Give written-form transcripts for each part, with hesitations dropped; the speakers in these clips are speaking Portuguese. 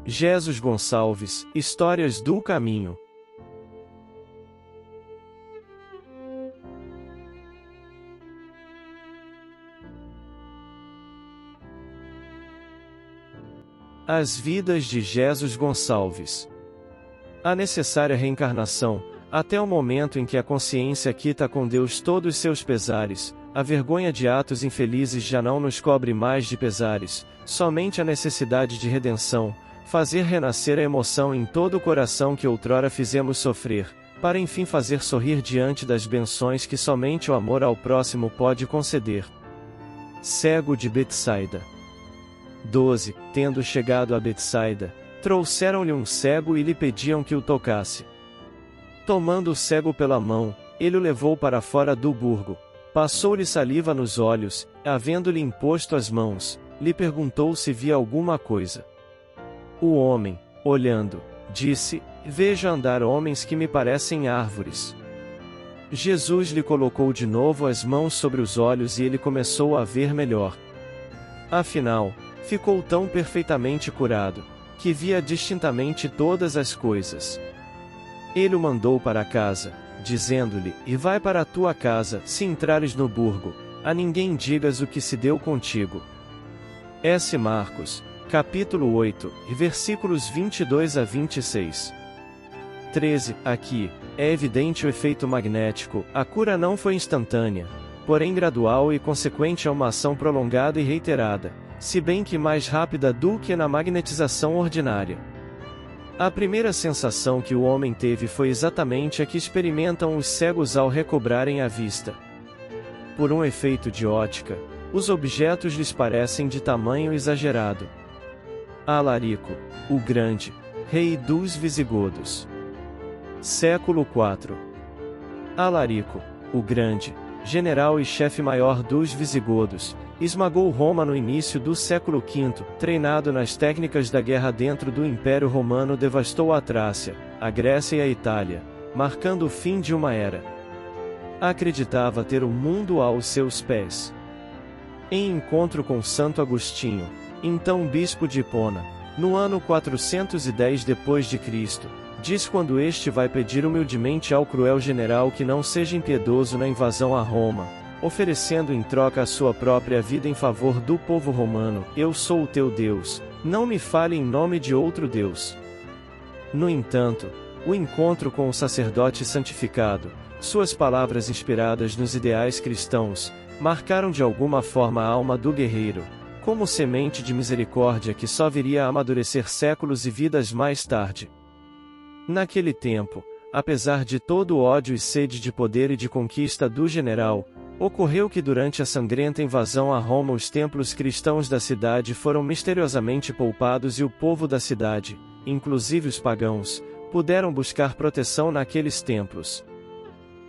Jesus Gonçalves, Histórias do Caminho. As vidas de Jesus Gonçalves. A necessária reencarnação, até o momento em que a consciência quita com Deus todos os seus pesares, a vergonha de atos infelizes já não nos cobre mais de pesares, somente a necessidade de redenção, fazer renascer a emoção em todo o coração que outrora fizemos sofrer, para enfim fazer sorrir diante das benções que somente o amor ao próximo pode conceder. Cego de Betsaida. 12. Tendo chegado a Betsaida, trouxeram-lhe um cego e lhe pediam que o tocasse. Tomando o cego pela mão, ele o levou para fora do burgo, passou-lhe saliva nos olhos, havendo-lhe imposto as mãos, lhe perguntou se via alguma coisa. O homem, olhando, disse: Vejo andar homens que me parecem árvores. Jesus lhe colocou de novo as mãos sobre os olhos e ele começou a ver melhor. Afinal, ficou tão perfeitamente curado, que via distintamente todas as coisas. Ele o mandou para casa, dizendo-lhe: E vai para a tua casa, se entrares no burgo, a ninguém digas o que se deu contigo. S. Marcos, capítulo 8, versículos 22 a 26. 13. Aqui, é evidente o efeito magnético, a cura não foi instantânea, porém gradual e consequente a uma ação prolongada e reiterada, se bem que mais rápida do que na magnetização ordinária. A primeira sensação que o homem teve foi exatamente a que experimentam os cegos ao recobrarem a vista. Por um efeito de ótica, os objetos lhes parecem de tamanho exagerado. Alarico, o Grande, rei dos Visigodos. Século IV. Alarico, o Grande, general e chefe maior dos Visigodos, esmagou Roma no início do século V, treinado nas técnicas da guerra dentro do Império Romano, devastou a Trácia, a Grécia e a Itália, marcando o fim de uma era. Acreditava ter o mundo aos seus pés. Em encontro com Santo Agostinho, então bispo de Hipona, no ano 410 d.C., diz quando este vai pedir humildemente ao cruel general que não seja impiedoso na invasão a Roma, oferecendo em troca a sua própria vida em favor do povo romano: Eu sou o teu Deus, não me fale em nome de outro Deus. No entanto, o encontro com o sacerdote santificado, suas palavras inspiradas nos ideais cristãos, marcaram de alguma forma a alma do guerreiro, como semente de misericórdia que só viria a amadurecer séculos e vidas mais tarde. Naquele tempo, apesar de todo o ódio e sede de poder e de conquista do general, ocorreu que durante a sangrenta invasão a Roma os templos cristãos da cidade foram misteriosamente poupados e o povo da cidade, inclusive os pagãos, puderam buscar proteção naqueles templos.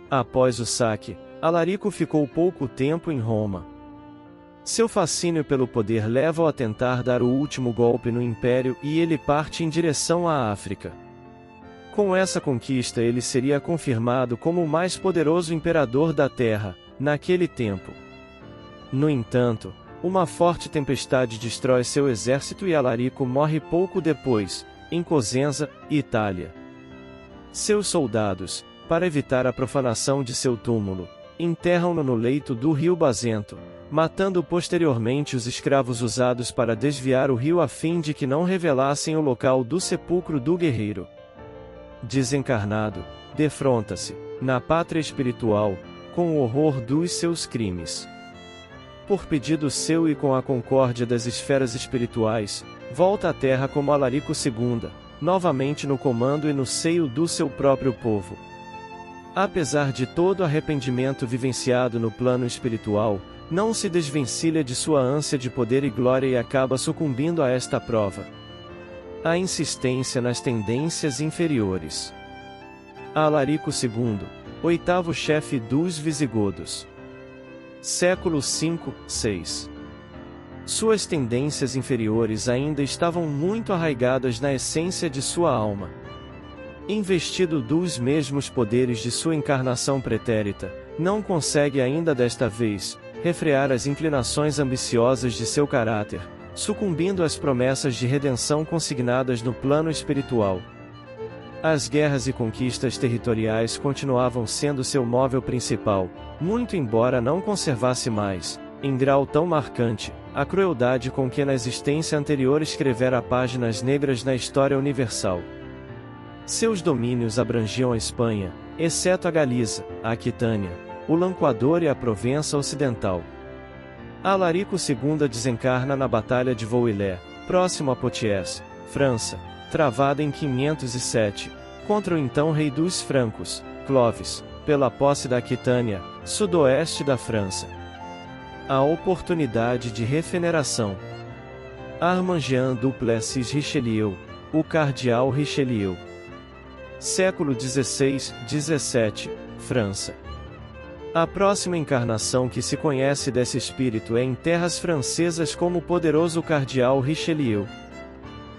Após o saque, Alarico ficou pouco tempo em Roma. Seu fascínio pelo poder leva-o a tentar dar o último golpe no império e ele parte em direção à África. Com essa conquista ele seria confirmado como o mais poderoso imperador da terra, naquele tempo. No entanto, uma forte tempestade destrói seu exército e Alarico morre pouco depois, em Cosenza, Itália. Seus soldados, para evitar a profanação de seu túmulo, enterram-no no leito do rio Bazento, matando posteriormente os escravos usados para desviar o rio a fim de que não revelassem o local do sepulcro do guerreiro. Desencarnado, defronta-se, na pátria espiritual, com o horror dos seus crimes. Por pedido seu e com a concórdia das esferas espirituais, volta à terra como Alarico II, novamente no comando e no seio do seu próprio povo. Apesar de todo arrependimento vivenciado no plano espiritual, não se desvencilha de sua ânsia de poder e glória e acaba sucumbindo a esta prova. A insistência nas tendências inferiores. Alarico II, oitavo chefe dos Visigodos. Século V, VI. Suas tendências inferiores ainda estavam muito arraigadas na essência de sua alma. Investido dos mesmos poderes de sua encarnação pretérita, não consegue ainda desta vez refrear as inclinações ambiciosas de seu caráter, sucumbindo às promessas de redenção consignadas no plano espiritual. As guerras e conquistas territoriais continuavam sendo seu móvel principal, muito embora não conservasse mais, em grau tão marcante, a crueldade com que na existência anterior escrevera páginas negras na história universal. Seus domínios abrangiam a Espanha, exceto a Galiza, a Aquitânia, o Lanquador e a Provença Ocidental. Alarico II desencarna na Batalha de Vouillé, próximo a Poitiers, França, travada em 507, contra o então rei dos francos, Clovis, pela posse da Aquitânia, sudoeste da França. A oportunidade de regeneração. Armand Jean Duplessis Richelieu, o Cardeal Richelieu. Século XVI-XVII, França. A próxima encarnação que se conhece desse espírito é em terras francesas como o poderoso Cardeal Richelieu.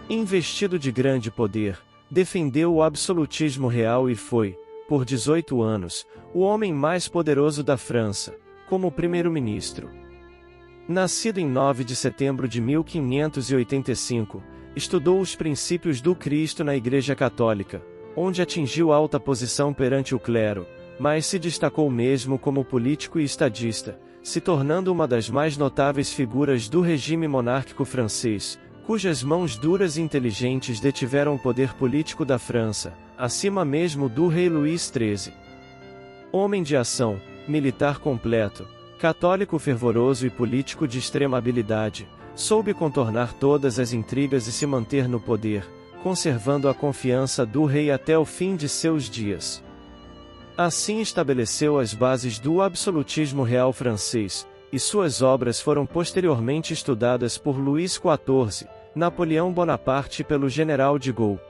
Investido de grande poder, defendeu o absolutismo real e foi, por 18 anos, o homem mais poderoso da França, como primeiro-ministro. Nascido em 9 de setembro de 1585, estudou os princípios do Cristo na Igreja Católica, onde atingiu alta posição perante o clero, mas se destacou mesmo como político e estadista, se tornando uma das mais notáveis figuras do regime monárquico francês, cujas mãos duras e inteligentes detiveram o poder político da França, acima mesmo do rei Luís XIII. Homem de ação, militar completo, católico fervoroso e político de extrema habilidade, soube contornar todas as intrigas e se manter no poder, conservando a confiança do rei até o fim de seus dias. Assim estabeleceu as bases do absolutismo real francês, e suas obras foram posteriormente estudadas por Luís XIV, Napoleão Bonaparte e pelo general de Gaulle.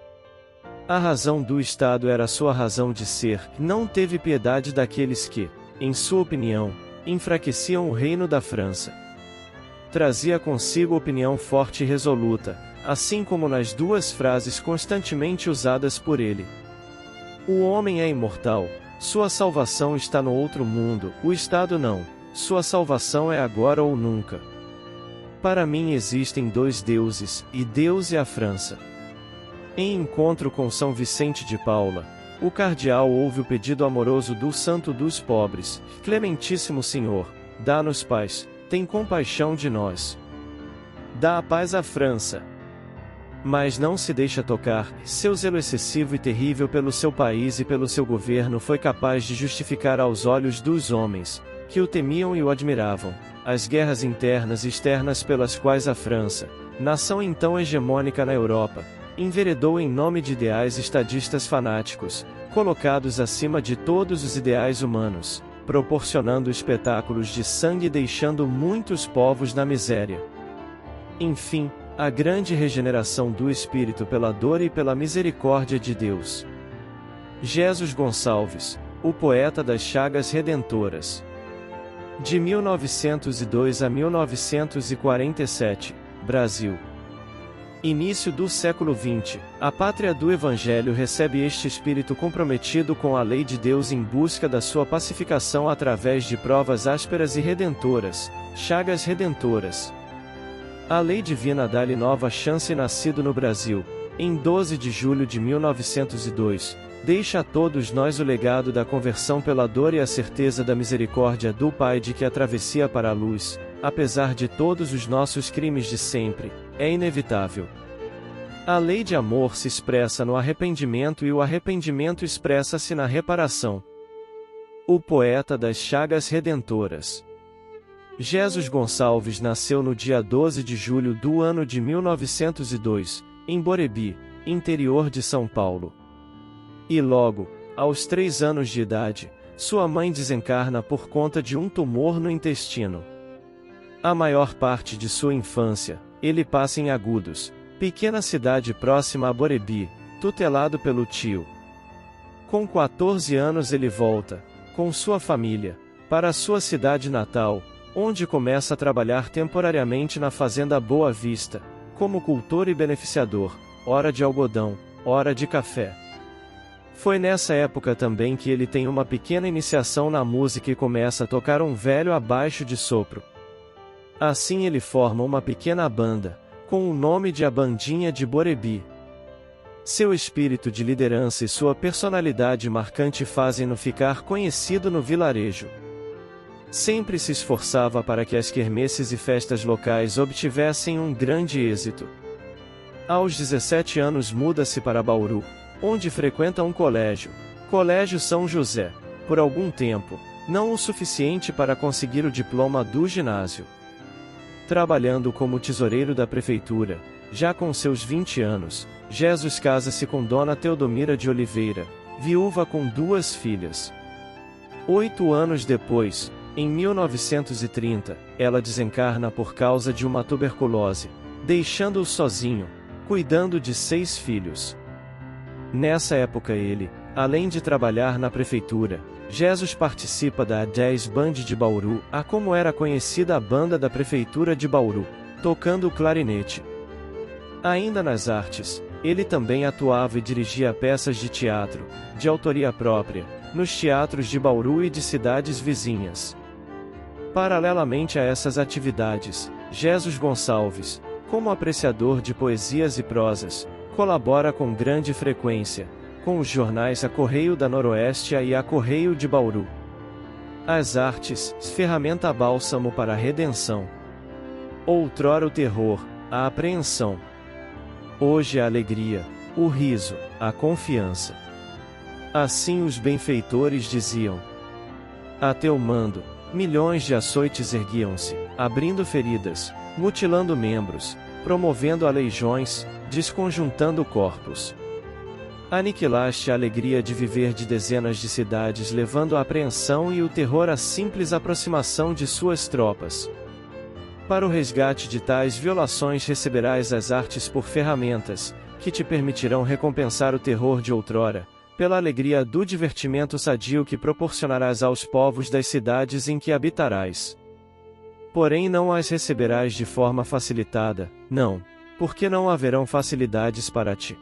A razão do Estado era sua razão de ser, não teve piedade daqueles que, em sua opinião, enfraqueciam o reino da França. Trazia consigo opinião forte e resoluta, assim como nas duas frases constantemente usadas por ele. O homem é imortal, sua salvação está no outro mundo, o Estado não, sua salvação é agora ou nunca. Para mim existem dois deuses, e Deus é a França. Em encontro com São Vicente de Paula, o cardeal ouve o pedido amoroso do Santo dos Pobres: Clementíssimo Senhor, dá-nos paz, tem compaixão de nós. Dá a paz à França. Mas não se deixa tocar, seu zelo excessivo e terrível pelo seu país e pelo seu governo foi capaz de justificar aos olhos dos homens, que o temiam e o admiravam, as guerras internas e externas pelas quais a França, nação então hegemônica na Europa, enveredou em nome de ideais estadistas fanáticos, colocados acima de todos os ideais humanos, proporcionando espetáculos de sangue e deixando muitos povos na miséria. Enfim, a grande regeneração do espírito pela dor e pela misericórdia de Deus. Jesus Gonçalves, o poeta das chagas redentoras. De 1902 a 1947, Brasil. Início do século XX, a pátria do Evangelho recebe este espírito comprometido com a lei de Deus em busca da sua pacificação através de provas ásperas e redentoras, chagas redentoras. A lei divina dá-lhe nova chance nascido no Brasil, em 12 de julho de 1902, deixa a todos nós o legado da conversão pela dor e a certeza da misericórdia do Pai de que a travessia para a luz, apesar de todos os nossos crimes de sempre, é inevitável. A lei de amor se expressa no arrependimento e o arrependimento expressa-se na reparação. O poeta das chagas redentoras. Jesus Gonçalves nasceu no dia 12 de julho do ano de 1902, em Borebi, interior de São Paulo. E logo, aos 3 anos de idade, sua mãe desencarna por conta de um tumor no intestino. A maior parte de sua infância, ele passa em Agudos, pequena cidade próxima a Borebi, tutelado pelo tio. Com 14 anos ele volta, com sua família, para sua cidade natal, onde começa a trabalhar temporariamente na fazenda Boa Vista, como cultor e beneficiador, ora de algodão, ora de café. Foi nessa época também que ele tem uma pequena iniciação na música e começa a tocar um velho abaixo de sopro. Assim ele forma uma pequena banda, com o nome de A Bandinha de Borebi. Seu espírito de liderança e sua personalidade marcante fazem-no ficar conhecido no vilarejo. Sempre se esforçava para que as quermesses e festas locais obtivessem um grande êxito. Aos 17 anos muda-se para Bauru, onde frequenta um colégio, Colégio São José, por algum tempo, não o suficiente para conseguir o diploma do ginásio. Trabalhando como tesoureiro da prefeitura, já com seus 20 anos, Jesus casa-se com Dona Teodomira de Oliveira, viúva com 2 filhas. 8 anos depois, em 1930, ela desencarna por causa de uma tuberculose, deixando-o sozinho, cuidando de 6 filhos. Nessa época ele, além de trabalhar na prefeitura, Jesus participa da A10 Band de Bauru, a como era conhecida a banda da prefeitura de Bauru, tocando o clarinete. Ainda nas artes, ele também atuava e dirigia peças de teatro, de autoria própria, nos teatros de Bauru e de cidades vizinhas. Paralelamente a essas atividades, Jesus Gonçalves, como apreciador de poesias e prosas, colabora com grande frequência com os jornais A Correio da Noroeste e A Correio de Bauru. As artes, ferramenta bálsamo para a redenção. Outrora o terror, a apreensão. Hoje a alegria, o riso, a confiança. Assim os benfeitores diziam. A teu mando, milhões de açoites erguiam-se, abrindo feridas, mutilando membros, promovendo aleijões, desconjuntando corpos. Aniquilaste a alegria de viver de dezenas de cidades, levando a apreensão e o terror à simples aproximação de suas tropas. Para o resgate de tais violações receberás as artes por ferramentas, que te permitirão recompensar o terror de outrora, pela alegria do divertimento sadio que proporcionarás aos povos das cidades em que habitarás. Porém não as receberás de forma facilitada, não, porque não haverão facilidades para ti.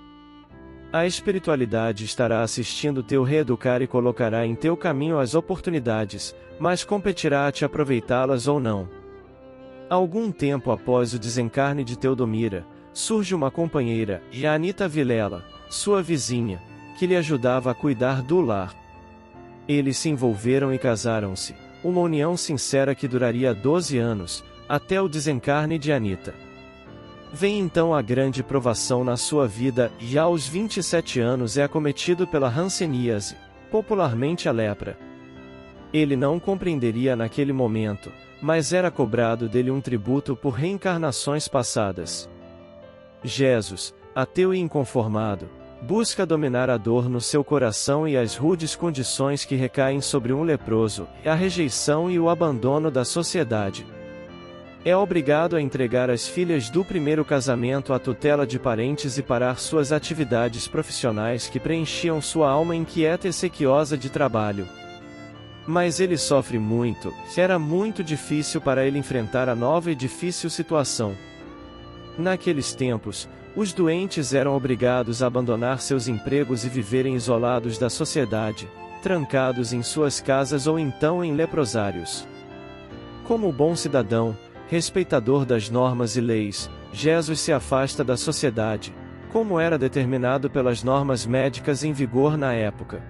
A espiritualidade estará assistindo teu reeducar e colocará em teu caminho as oportunidades, mas competirá a te aproveitá-las ou não. Algum tempo após o desencarne de Teodomira, surge uma companheira, e a Anita Vilela, sua vizinha, que lhe ajudava a cuidar do lar. Eles se envolveram e casaram-se, uma união sincera que duraria 12 anos, até o desencarne de Anita. Vem então a grande provação na sua vida e aos 27 anos é acometido pela hanseníase, popularmente a lepra. Ele não compreenderia naquele momento, mas era cobrado dele um tributo por reencarnações passadas. Jesus, ateu e inconformado, busca dominar a dor no seu coração e as rudes condições que recaem sobre um leproso, a rejeição e o abandono da sociedade. É obrigado a entregar as filhas do primeiro casamento à tutela de parentes e parar suas atividades profissionais que preenchiam sua alma inquieta e sequiosa de trabalho. Mas ele sofre muito, era muito difícil para ele enfrentar a nova e difícil situação. Naqueles tempos, os doentes eram obrigados a abandonar seus empregos e viverem isolados da sociedade, trancados em suas casas ou então em leprosários. Como bom cidadão, respeitador das normas e leis, Jesus se afasta da sociedade, como era determinado pelas normas médicas em vigor na época.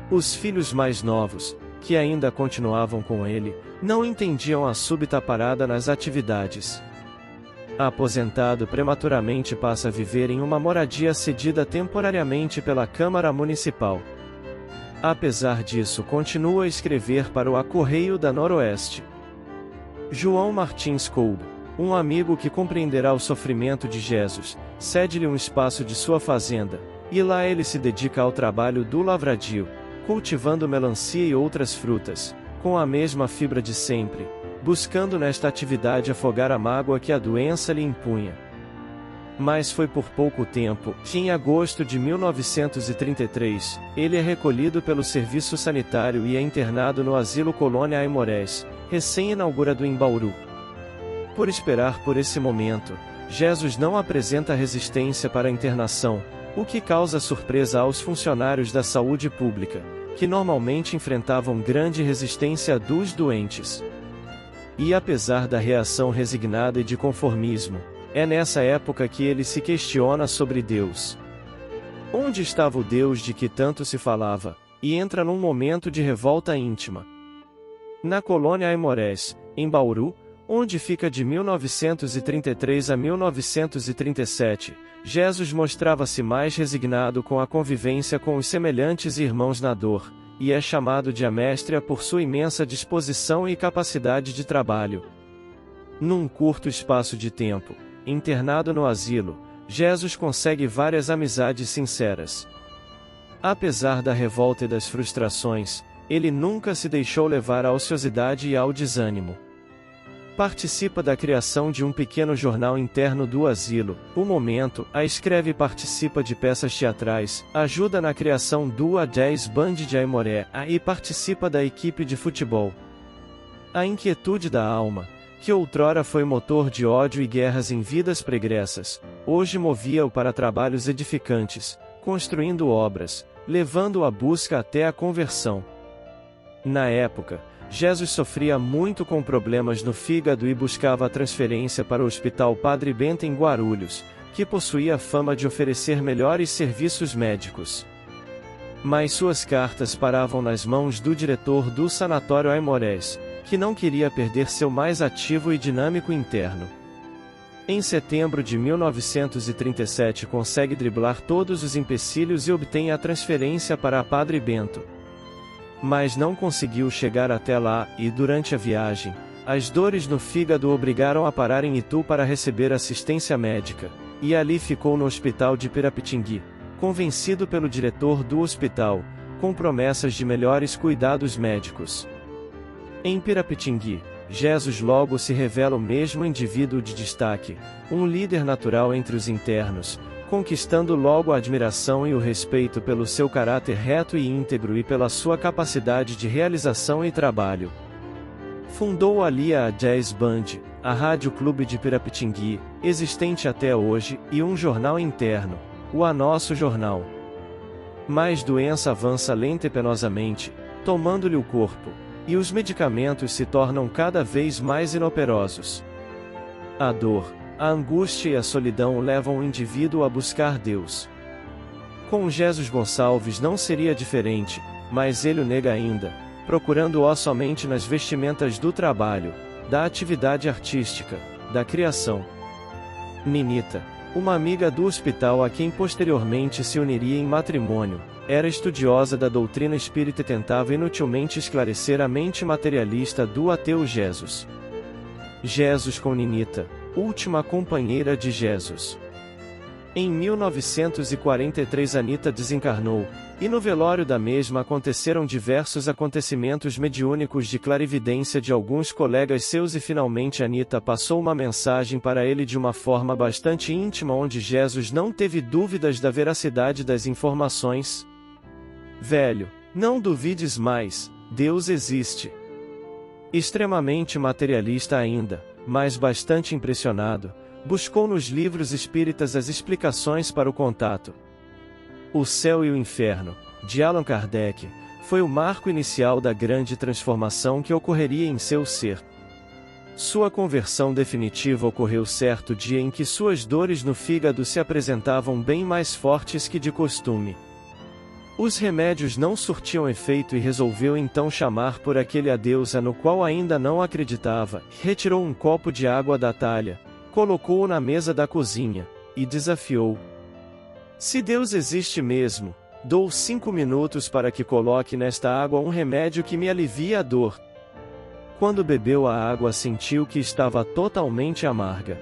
Os filhos mais novos, que ainda continuavam com ele, não entendiam a súbita parada nas atividades. Aposentado prematuramente passa a viver em uma moradia cedida temporariamente pela Câmara Municipal. Apesar disso continua a escrever para o A Correio da Noroeste. João Martins Kolbe, um amigo que compreenderá o sofrimento de Jesus, cede-lhe um espaço de sua fazenda, e lá ele se dedica ao trabalho do lavradio, cultivando melancia e outras frutas, com a mesma fibra de sempre, buscando nesta atividade afogar a mágoa que a doença lhe impunha. Mas foi por pouco tempo, que em agosto de 1933, ele é recolhido pelo serviço sanitário e é internado no Asilo Colônia Aimorés, recém-inaugurado em Bauru. Por esperar por esse momento, Jesus não apresenta resistência para a internação, o que causa surpresa aos funcionários da saúde pública, que normalmente enfrentavam grande resistência dos doentes. E apesar da reação resignada e de conformismo, É nessa época que ele se questiona sobre Deus. Onde estava o Deus de que tanto se falava? E entra num momento de revolta íntima. Na colônia Aimorés, em Bauru, onde fica de 1933 a 1937, Jesus mostrava-se mais resignado com a convivência com os semelhantes e irmãos na dor, e é chamado de Amestria por sua imensa disposição e capacidade de trabalho. Num curto espaço de tempo, internado no asilo, Jesus consegue várias amizades sinceras. Apesar da revolta e das frustrações, ele nunca se deixou levar à ociosidade e ao desânimo. Participa da criação de um pequeno jornal interno do asilo, O Momento, escreve e participa de peças teatrais, ajuda na criação do Jazz Band de Aimoré e participa da equipe de futebol. A inquietude da alma, que outrora foi motor de ódio e guerras em vidas pregressas, hoje movia-o para trabalhos edificantes, construindo obras, levando-o à busca até a conversão. Na época, Jesus sofria muito com problemas no fígado e buscava a transferência para o Hospital Padre Bento em Guarulhos, que possuía a fama de oferecer melhores serviços médicos. Mas suas cartas paravam nas mãos do diretor do sanatório Aimorés, que não queria perder seu mais ativo e dinâmico interno. Em setembro de 1937 consegue driblar todos os empecilhos e obtém a transferência para a Padre Bento. Mas não conseguiu chegar até lá, e durante a viagem, as dores no fígado o obrigaram a parar em Itu para receber assistência médica, e ali ficou no hospital de Pirapitingui, convencido pelo diretor do hospital, com promessas de melhores cuidados médicos. Em Pirapitingui, Jesus logo se revela o mesmo indivíduo de destaque, um líder natural entre os internos, conquistando logo a admiração e o respeito pelo seu caráter reto e íntegro e pela sua capacidade de realização e trabalho. Fundou ali a Jazz Band, a Rádio Clube de Pirapitingui, existente até hoje, e um jornal interno, o A Nosso Jornal. Mas doença avança lenta e penosamente, tomando-lhe o corpo, e os medicamentos se tornam cada vez mais inoperosos. A dor, a angústia e a solidão levam o indivíduo a buscar Deus. Com Jesus Gonçalves não seria diferente, mas ele o nega ainda, procurando-o somente nas vestimentas do trabalho, da atividade artística, da criação. Ninita, uma amiga do hospital a quem posteriormente se uniria em matrimônio, era estudiosa da doutrina espírita e tentava inutilmente esclarecer a mente materialista do ateu Jesus. Jesus com Ninita, última companheira de Jesus. Em 1943 Anita desencarnou, e no velório da mesma aconteceram diversos acontecimentos mediúnicos de clarividência de alguns colegas seus e finalmente Anita passou uma mensagem para ele de uma forma bastante íntima onde Jesus não teve dúvidas da veracidade das informações. Velho, não duvides mais, Deus existe. Extremamente materialista ainda, mas bastante impressionado, buscou nos livros espíritas as explicações para o contato. O Céu e o Inferno, de Allan Kardec, foi o marco inicial da grande transformação que ocorreria em seu ser. Sua conversão definitiva ocorreu certo dia em que suas dores no fígado se apresentavam bem mais fortes que de costume. Os remédios não surtiam efeito e resolveu então chamar por aquele a deusa no qual ainda não acreditava, retirou um copo de água da talha, colocou-o na mesa da cozinha, e desafiou. Se Deus existe mesmo, dou 5 minutos para que coloque nesta água um remédio que me alivie a dor. Quando bebeu a água sentiu que estava totalmente amarga.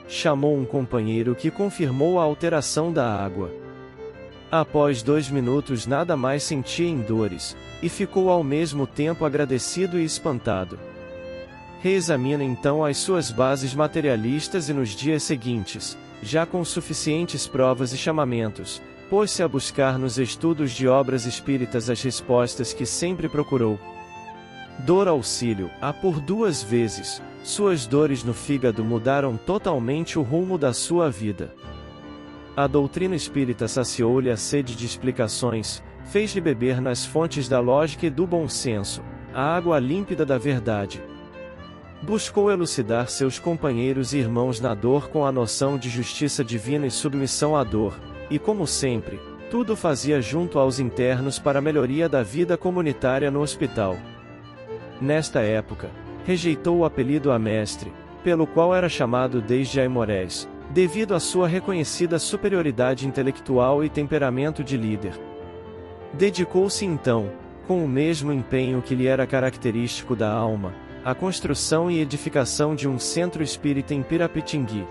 Chamou um companheiro que confirmou a alteração da água. Após 2 minutos nada mais sentia em dores, e ficou ao mesmo tempo agradecido e espantado. Reexamina então as suas bases materialistas e nos dias seguintes, já com suficientes provas e chamamentos, pôs-se a buscar nos estudos de obras espíritas as respostas que sempre procurou. Dor auxílio, por 2 vezes, suas dores no fígado mudaram totalmente o rumo da sua vida. A doutrina espírita saciou-lhe a sede de explicações, fez-lhe beber nas fontes da lógica e do bom senso, a água límpida da verdade. Buscou elucidar seus companheiros e irmãos na dor com a noção de justiça divina e submissão à dor, e como sempre, tudo fazia junto aos internos para a melhoria da vida comunitária no hospital. Nesta época, rejeitou o apelido a mestre, pelo qual era chamado desde Aimorés, devido à sua reconhecida superioridade intelectual e temperamento de líder. Dedicou-se então, com o mesmo empenho que lhe era característico da alma, à construção e edificação de um centro espírita em Pirapitingui.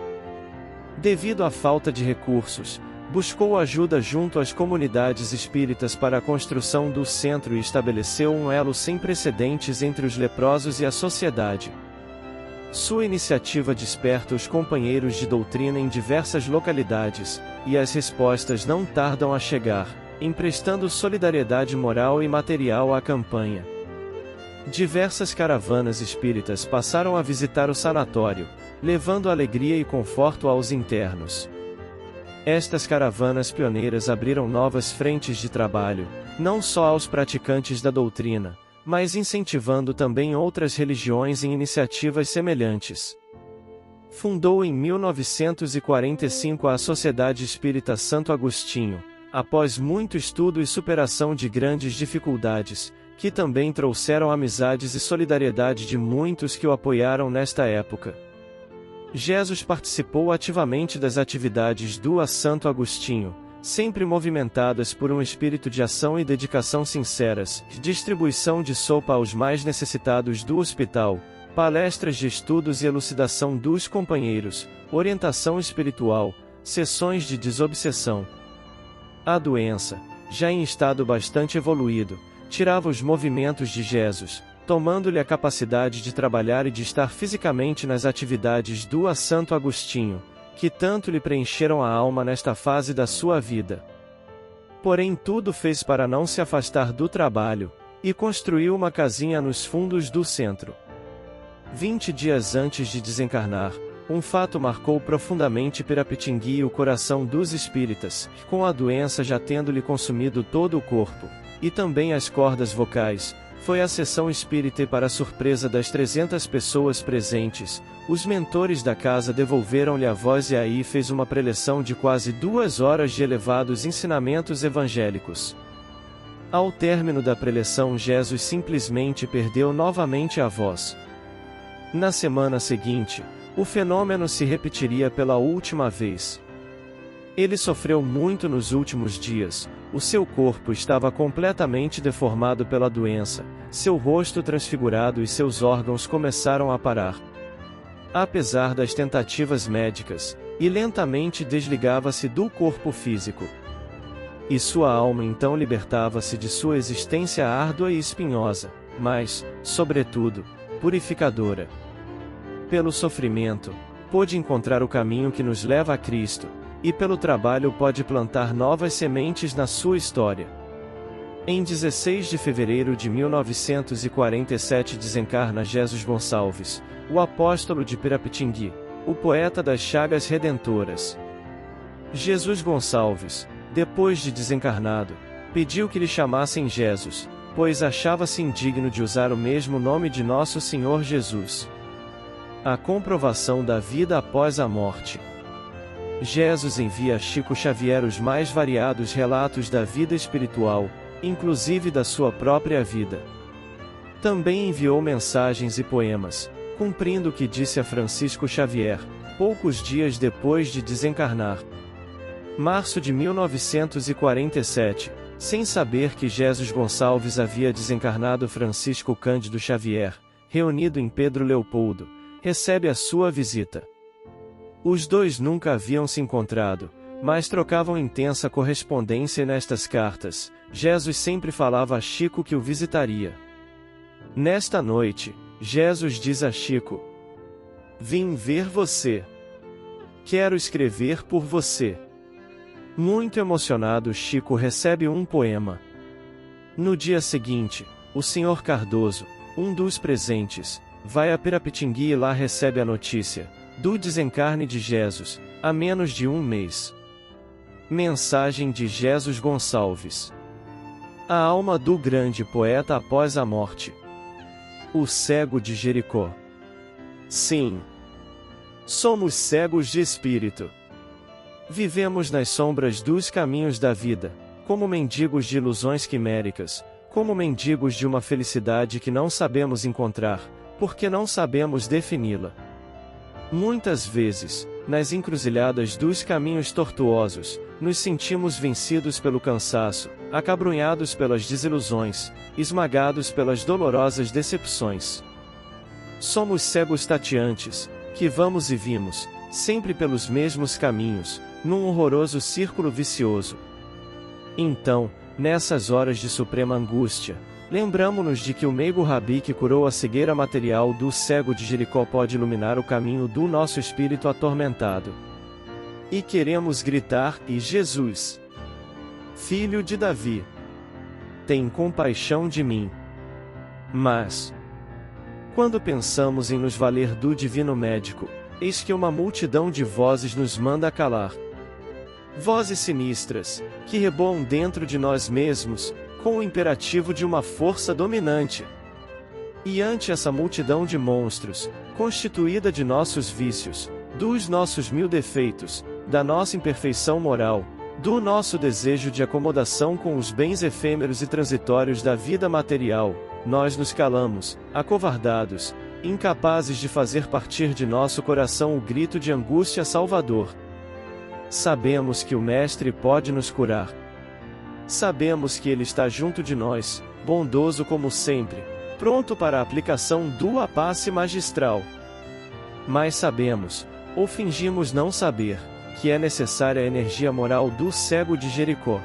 Devido à falta de recursos, buscou ajuda junto às comunidades espíritas para a construção do centro e estabeleceu um elo sem precedentes entre os leprosos e a sociedade. Sua iniciativa desperta os companheiros de doutrina em diversas localidades, e as respostas não tardam a chegar, emprestando solidariedade moral e material à campanha. Diversas caravanas espíritas passaram a visitar o sanatório, levando alegria e conforto aos internos. Estas caravanas pioneiras abriram novas frentes de trabalho, não só aos praticantes da doutrina, mas incentivando também outras religiões em iniciativas semelhantes. Fundou em 1945 a Sociedade Espírita Santo Agostinho, após muito estudo e superação de grandes dificuldades, que também trouxeram amizades e solidariedade de muitos que o apoiaram nesta época. Jesus participou ativamente das atividades do Santo Agostinho, sempre movimentadas por um espírito de ação e dedicação sinceras, distribuição de sopa aos mais necessitados do hospital, palestras de estudos e elucidação dos companheiros, orientação espiritual, sessões de desobsessão. A doença, já em estado bastante evoluído, tirava os movimentos de Jesus, tomando-lhe a capacidade de trabalhar e de estar fisicamente nas atividades do Santo Agostinho, que tanto lhe preencheram a alma nesta fase da sua vida. Porém tudo fez para não se afastar do trabalho, e construiu uma casinha nos fundos do centro. 20 dias antes de desencarnar, um fato marcou profundamente Pirapitingui e o coração dos espíritas, com a doença já tendo-lhe consumido todo o corpo, e também as cordas vocais. Foi a sessão espírita e, para surpresa das 300 pessoas presentes, os mentores da casa devolveram-lhe a voz e aí fez uma preleção de quase 2 horas de elevados ensinamentos evangélicos. Ao término da preleção, Jesus simplesmente perdeu novamente a voz. Na semana seguinte, o fenômeno se repetiria pela última vez. Ele sofreu muito nos últimos dias, o seu corpo estava completamente deformado pela doença, seu rosto transfigurado e seus órgãos começaram a parar. Apesar das tentativas médicas, e lentamente desligava-se do corpo físico. E sua alma então libertava-se de sua existência árdua e espinhosa, mas, sobretudo, purificadora. Pelo sofrimento, pôde encontrar o caminho que nos leva a Cristo, e pelo trabalho pode plantar novas sementes na sua história. Em 16 de fevereiro de 1947 desencarna Jesus Gonçalves, o apóstolo de Pirapitingui, o poeta das chagas redentoras. Jesus Gonçalves, depois de desencarnado, pediu que lhe chamassem Jesus, pois achava-se indigno de usar o mesmo nome de Nosso Senhor Jesus. A comprovação da vida após a morte. Jesus envia a Chico Xavier os mais variados relatos da vida espiritual, inclusive da sua própria vida. Também enviou mensagens e poemas, cumprindo o que disse a Francisco Xavier, poucos dias depois de desencarnar. Março de 1947, sem saber que Jesus Gonçalves havia desencarnado, Francisco Cândido Xavier, reunido em Pedro Leopoldo, recebe a sua visita. Os dois nunca haviam se encontrado, mas trocavam intensa correspondência e nestas cartas, Jesus sempre falava a Chico que o visitaria. Nesta noite, Jesus diz a Chico: "Vim ver você. Quero escrever por você." Muito emocionado, Chico recebe um poema. No dia seguinte, o Sr. Cardoso, um dos presentes, vai a Pirapitingui e lá recebe a notícia do desencarne de Jesus, há menos de um mês. Mensagem de Jesus Gonçalves. A alma do grande poeta após a morte. O cego de Jericó. Sim. Somos cegos de espírito. Vivemos nas sombras dos caminhos da vida, como mendigos de ilusões quiméricas, como mendigos de uma felicidade que não sabemos encontrar, porque não sabemos defini-la. Muitas vezes, nas encruzilhadas dos caminhos tortuosos, nos sentimos vencidos pelo cansaço, acabrunhados pelas desilusões, esmagados pelas dolorosas decepções. Somos cegos tateantes, que vamos e vimos, sempre pelos mesmos caminhos, num horroroso círculo vicioso. Então, nessas horas de suprema angústia, lembramo-nos de que o meigo Rabi que curou a cegueira material do cego de Jericó pode iluminar o caminho do nosso espírito atormentado. E queremos gritar: e Jesus, Filho de Davi, tem compaixão de mim. Mas, quando pensamos em nos valer do divino médico, eis que uma multidão de vozes nos manda calar. Vozes sinistras, que reboam dentro de nós mesmos, com o imperativo de uma força dominante. E ante essa multidão de monstros, constituída de nossos vícios, dos nossos 1000 defeitos, da nossa imperfeição moral, do nosso desejo de acomodação com os bens efêmeros e transitórios da vida material, nós nos calamos, acovardados, incapazes de fazer partir de nosso coração o grito de angústia salvador. Sabemos que o Mestre pode nos curar. Sabemos que Ele está junto de nós, bondoso como sempre, pronto para a aplicação do passe magistral. Mas sabemos, ou fingimos não saber, que é necessária a energia moral do cego de Jericó.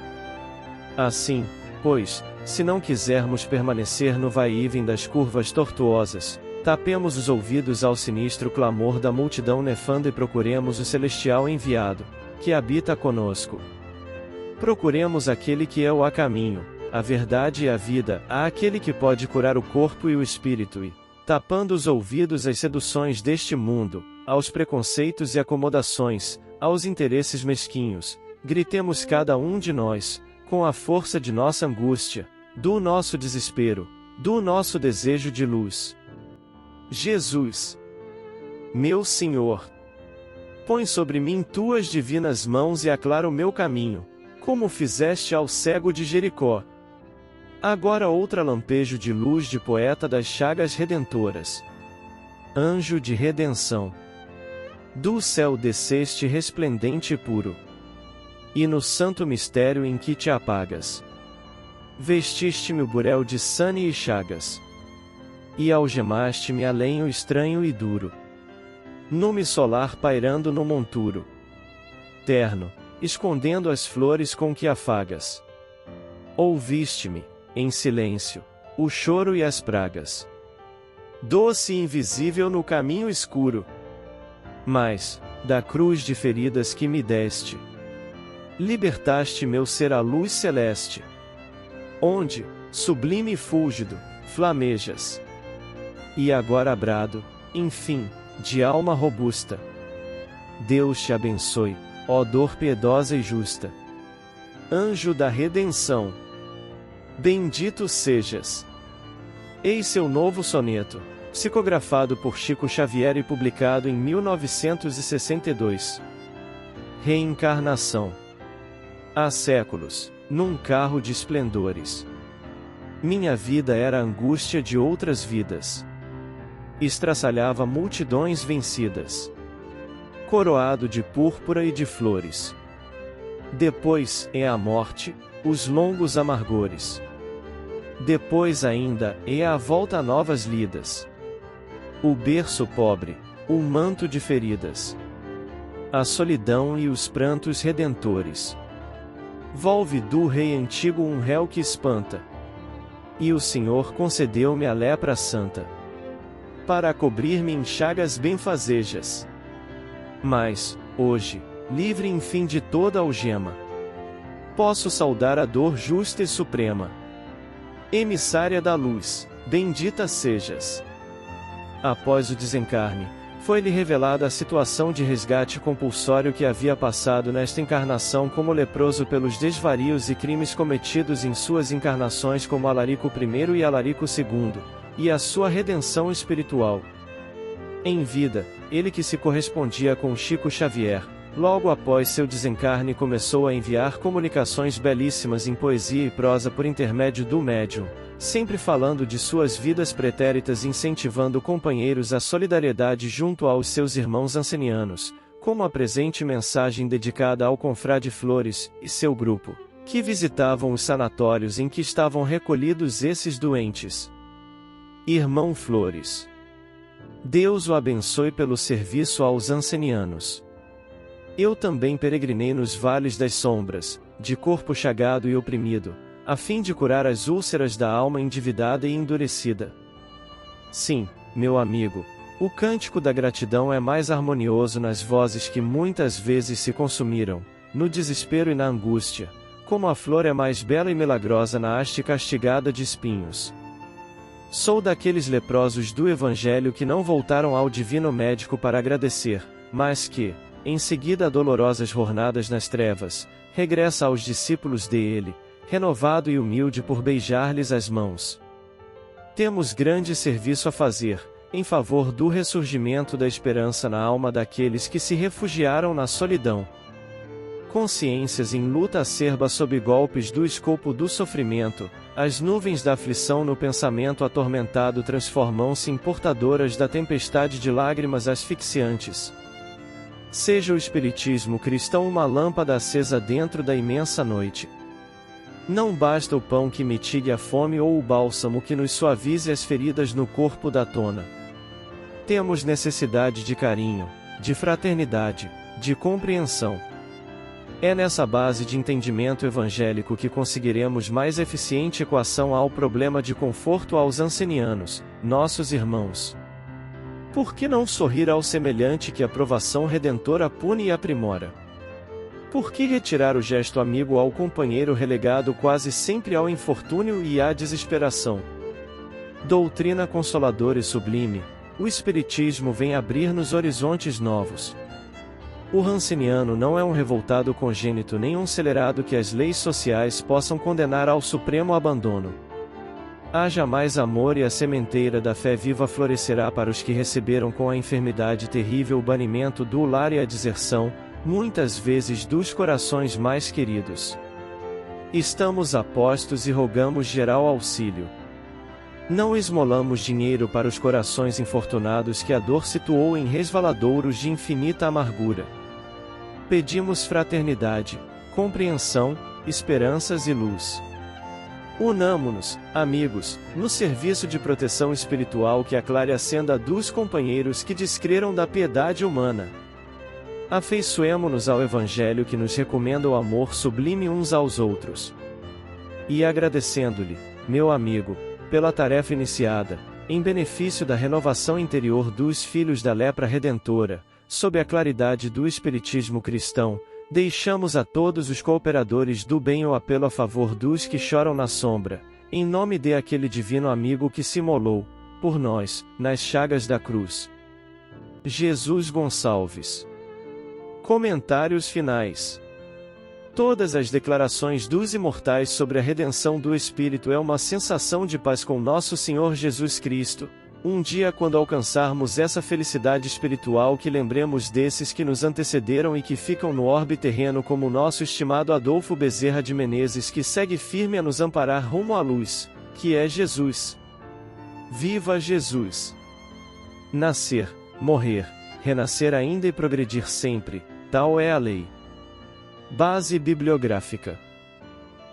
Assim, pois, se não quisermos permanecer no vai-e-vem das curvas tortuosas, tapemos os ouvidos ao sinistro clamor da multidão nefanda e procuremos o celestial enviado, que habita conosco. Procuremos aquele que é o caminho, a verdade e a vida, aquele que pode curar o corpo e o espírito e, tapando os ouvidos às seduções deste mundo, aos preconceitos e acomodações, aos interesses mesquinhos, gritemos cada um de nós, com a força de nossa angústia, do nosso desespero, do nosso desejo de luz. Jesus, meu Senhor, põe sobre mim tuas divinas mãos e aclara o meu caminho, como fizeste ao cego de Jericó. Agora outra lampejo de luz de poeta das chagas redentoras. Anjo de redenção, do céu desceste resplendente e puro, e no santo mistério em que te apagas, vestiste-me o burel de sane e chagas, e algemaste-me a lenho estranho e duro, nume solar pairando no monturo, terno, escondendo as flores com que afagas. Ouviste-me, em silêncio, o choro e as pragas, doce e invisível no caminho escuro, mas, da cruz de feridas que me deste, libertaste meu ser à luz celeste, onde, sublime e fúlgido, flamejas. E agora brado, enfim, de alma robusta. Deus te abençoe, ó dor piedosa e justa. Anjo da redenção, bendito sejas. Eis seu novo soneto, psicografado por Chico Xavier e publicado em 1962. Reencarnação. Há séculos, num carro de esplendores, minha vida era a angústia de outras vidas. Estraçalhava multidões vencidas, coroado de púrpura e de flores. Depois é a morte, os longos amargores. Depois ainda é a volta a novas lidas, o berço pobre, o manto de feridas, a solidão e os prantos redentores. Volve do rei antigo um réu que espanta, e o Senhor concedeu-me a lepra santa, para cobrir-me em chagas benfazejas. Mas, hoje, livre enfim de toda algema, posso saudar a dor justa e suprema. Emissária da luz, bendita sejas. Após o desencarne, foi-lhe revelada a situação de resgate compulsório que havia passado nesta encarnação como leproso pelos desvarios e crimes cometidos em suas encarnações como Alarico I e Alarico II, e a sua redenção espiritual. Em vida, ele que se correspondia com Chico Xavier, logo após seu desencarne começou a enviar comunicações belíssimas em poesia e prosa por intermédio do médium, sempre falando de suas vidas pretéritas, incentivando companheiros à solidariedade junto aos seus irmãos ancenianos, como a presente mensagem dedicada ao confrade Flores e seu grupo, que visitavam os sanatórios em que estavam recolhidos esses doentes. Irmão Flores, Deus o abençoe pelo serviço aos ancenianos. Eu também peregrinei nos vales das sombras, de corpo chagado e oprimido, a fim de curar as úlceras da alma endividada e endurecida. Sim, meu amigo, o cântico da gratidão é mais harmonioso nas vozes que muitas vezes se consumiram, no desespero e na angústia, como a flor é mais bela e milagrosa na haste castigada de espinhos. Sou daqueles leprosos do Evangelho que não voltaram ao divino médico para agradecer, mas que, em seguida a dolorosas jornadas nas trevas, regressa aos discípulos dele, renovado e humilde por beijar-lhes as mãos. Temos grande serviço a fazer, em favor do ressurgimento da esperança na alma daqueles que se refugiaram na solidão. Consciências em luta acerba sob golpes do escopo do sofrimento, as nuvens da aflição no pensamento atormentado transformam-se em portadoras da tempestade de lágrimas asfixiantes. Seja o espiritismo cristão uma lâmpada acesa dentro da imensa noite. Não basta o pão que mitigue a fome ou o bálsamo que nos suavize as feridas no corpo da tona. Temos necessidade de carinho, de fraternidade, de compreensão. É nessa base de entendimento evangélico que conseguiremos mais eficiente equação ao problema de conforto aos ancenianos, nossos irmãos. Por que não sorrir ao semelhante que a provação redentora pune e aprimora? Por que retirar o gesto amigo ao companheiro relegado quase sempre ao infortúnio e à desesperação? Doutrina consoladora e sublime, o Espiritismo vem abrir-nos horizontes novos. O ranceniano não é um revoltado congênito nem um celerado que as leis sociais possam condenar ao supremo abandono. Haja mais amor e a sementeira da fé viva florescerá para os que receberam com a enfermidade terrível o banimento do lar e a deserção, muitas vezes dos corações mais queridos. Estamos a postos e rogamos geral auxílio. Não esmolamos dinheiro para os corações infortunados que a dor situou em resvaladouros de infinita amargura. Pedimos fraternidade, compreensão, esperanças e luz. Unamo-nos, amigos, no serviço de proteção espiritual que aclare a senda dos companheiros que descreram da piedade humana. Afeiçoemo-nos ao Evangelho que nos recomenda o amor sublime uns aos outros. E agradecendo-lhe, meu amigo, pela tarefa iniciada, em benefício da renovação interior dos filhos da lepra redentora, sob a claridade do Espiritismo cristão, deixamos a todos os cooperadores do bem o apelo a favor dos que choram na sombra, em nome de aquele divino amigo que se imolou, por nós, nas chagas da cruz. Jesus Gonçalves. Comentários finais. Todas as declarações dos imortais sobre a redenção do Espírito é uma sensação de paz com nosso Senhor Jesus Cristo. Um dia, quando alcançarmos essa felicidade espiritual, que lembremos desses que nos antecederam e que ficam no orbe terreno, como o nosso estimado Adolfo Bezerra de Menezes, que segue firme a nos amparar rumo à luz, que é Jesus. Viva Jesus! Nascer, morrer, renascer ainda e progredir sempre, tal é a lei. Base bibliográfica.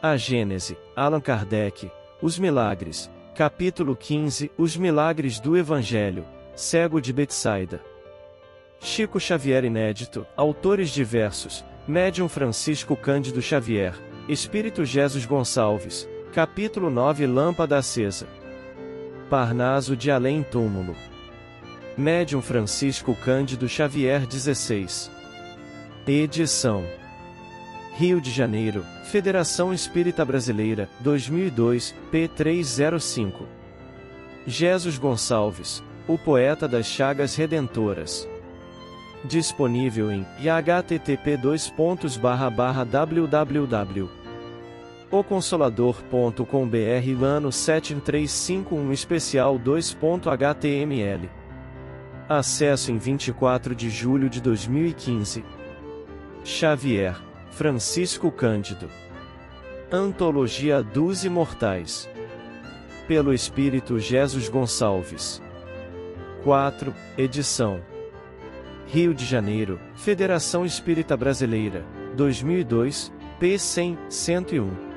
A Gênese, Allan Kardec, Os Milagres, capítulo 15, Os Milagres do Evangelho, Cego de Betsaida. Chico Xavier inédito, autores diversos, Médium Francisco Cândido Xavier, Espírito Jesus Gonçalves, capítulo 9, Lâmpada Acesa. Parnaso de Além Túmulo. Médium Francisco Cândido Xavier 16. Edição Rio de Janeiro, Federação Espírita Brasileira, 2002, p. 305. Jesus Gonçalves, o poeta das chagas redentoras. Disponível em http://www.oconsolador.com.br ano 7351 especial 2.html. Acesso em 24 de julho de 2015. Xavier, Francisco Cândido. Antologia dos Imortais. Pelo Espírito Jesus Gonçalves. 4, edição. Rio de Janeiro, Federação Espírita Brasileira, 2002, p. 100, 101.